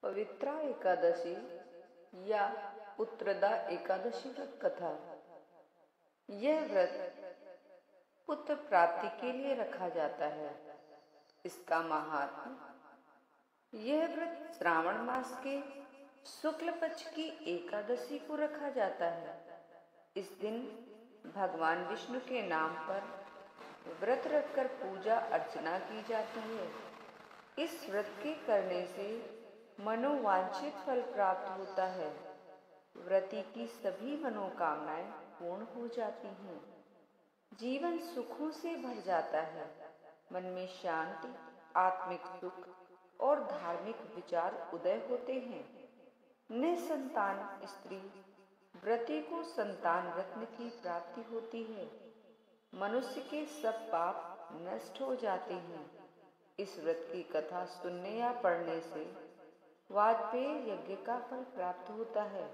पवित्रा एकादशी या पुत्रदा एकादशी व्रत कथा। यह व्रत पुत्र प्राप्ति के लिए रखा जाता है। इसका महात्म्य। यह व्रत श्रावण मास के शुक्ल पक्ष की एकादशी को रखा जाता है। इस दिन भगवान विष्णु के नाम पर व्रत रखकर पूजा अर्चना की जाती है। इस व्रत के करने से मनोवांछित फल प्राप्त होता है। व्रती की सभी मनोकामनाएं पूर्ण हो जाती हैं। जीवन सुखों से भर जाता है। मन में शांति, आत्मिक सुख और धार्मिक विचार उदय होते हैं। निसंतान स्त्री व्रती को संतान रत्न की प्राप्ति होती है। मनुष्य के सब पाप नष्ट हो जाते हैं। इस व्रत की कथा सुनने या पढ़ने से वाजपेयी यज्ञ का फल प्राप्त होता है।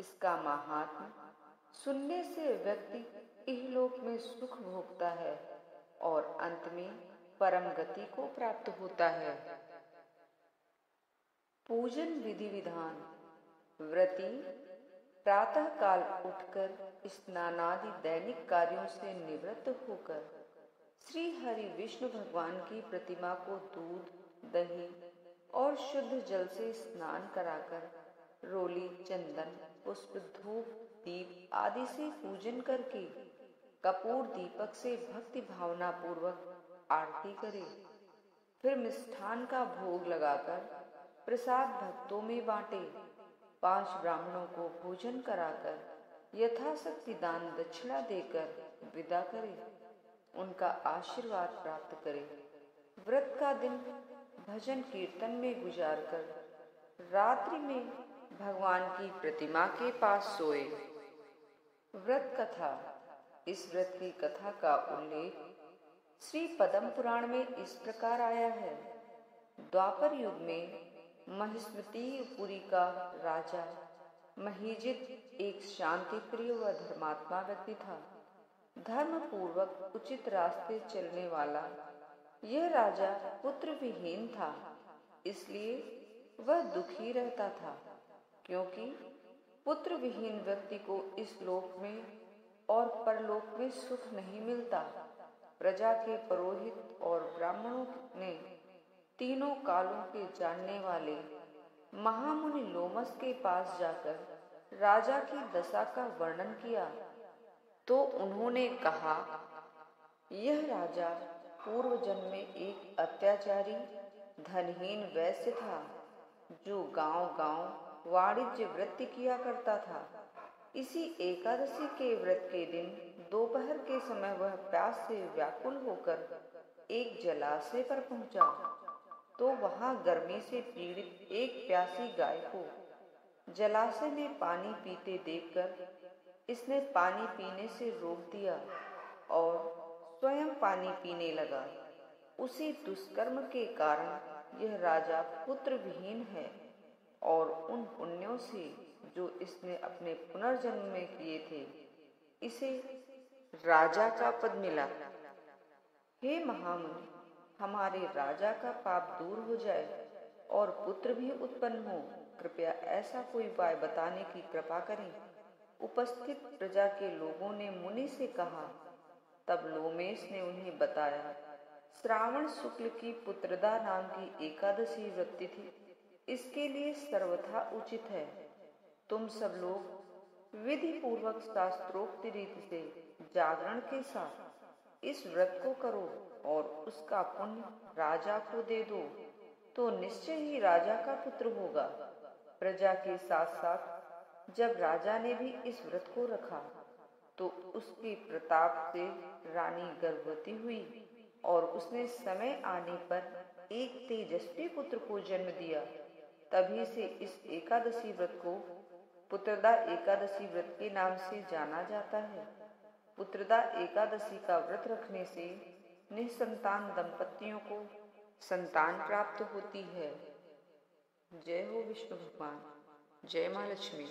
इसका महात्म्य। सुनने से व्यक्ति इहलोक में सुख भोगता है और अंत में परम गति को प्राप्त होता है। पूजन विधि विधान। व्रती प्रातः काल उठकर स्नानादि दैनिक कार्यों से निवृत्त होकर श्री हरि विष्णु भगवान की प्रतिमा को दूध, दही और शुद्ध जल से स्नान कराकर रोली, चंदन, पुष्प, धूप, दीप आदि से पूजन करके कपूर दीपक से भक्ति भावना पूर्वक आरती करे। फिर मिष्ठान का भोग लगाकर प्रसाद भक्तों में बांटे। 5 ब्राह्मणों को भोजन कराकर यथाशक्ति दान दक्षिणा देकर विदा करे। उनका आशीर्वाद प्राप्त करे। व्रत का दिन भजन कीर्तन में गुजारकर रात्रि में भगवान की प्रतिमा के पास सोए। व्रत कथा। इस व्रत की कथा का उल्लेख श्री पद्म पुराण में इस प्रकार आया है। द्वापर युग में महिष्मतीपुरी का राजा महीजित एक शांति प्रिय व धर्मात्मा व्यक्ति था। धर्म पूर्वक उचित रास्ते चलने वाला यह राजा पुत्र विहीन था। इसलिए वह दुखी रहता था, क्योंकि पुत्र विहीन व्यक्ति को इस लोक में और परलोक में सुख नहीं मिलता। प्रजा के पुरोहित और ब्राह्मणों ने तीनों कालों के जानने वाले महामुनि लोमस के पास जाकर राजा की दशा का वर्णन किया, तो उन्होंने कहा, यह राजा पूर्व जन्म में एक अत्याचारी धनहीन वैश्य था, जो गांव-गांव वाणिज्य वृत्ति किया करता था। इसी एकादशी के व्रत के दिन दोपहर के समय वह प्यास से व्याकुल होकर एक जलाशय पर पहुंचा, तो वहां गर्मी से पीड़ित एक प्यासी गाय को जलाशय में पानी पीते देखकर इसने पानी पीने से रोक दिया और स्वयं पानी पीने लगा। उसी दुष्कर्म के कारण यह राजा पुत्र विहीन है और उन पुण्यों से जो इसने अपने पुनर्जन्म में किए थे, इसे राजा का पद मिला। हे महामुनि, हमारे राजा का पाप दूर हो जाए और पुत्र भी उत्पन्न हो, कृपया ऐसा कोई उपाय बताने की कृपा करें। उपस्थित प्रजा के लोगों ने मुनि से कहा। तब लोमेश ने उन्हें बताया, श्रावण शुक्ल की पुत्रदा नाम की एकादशी व्रत तिथि इसके लिए सर्वथा उचित है। तुम सब लोग विधि पूर्वक शास्त्रोक्त रीति से जागरण के साथ इस व्रत को करो और उसका पुण्य राजा को दे दो, तो निश्चय ही राजा का पुत्र होगा। प्रजा के साथ साथ जब राजा ने भी इस व्रत को रखा, तो उसके प्रताप से रानी गर्भवती हुई और उसने समय आने पर एक तेजस्वी पुत्र को जन्म दिया। तभी से इस एकादशी व्रत को पुत्रदा एकादशी व्रत के नाम से जाना जाता है। पुत्रदा एकादशी का व्रत रखने से निसंतान दंपतियों को संतान प्राप्त होती है। जय हो विष्णु भगवान। जय मां लक्ष्मी।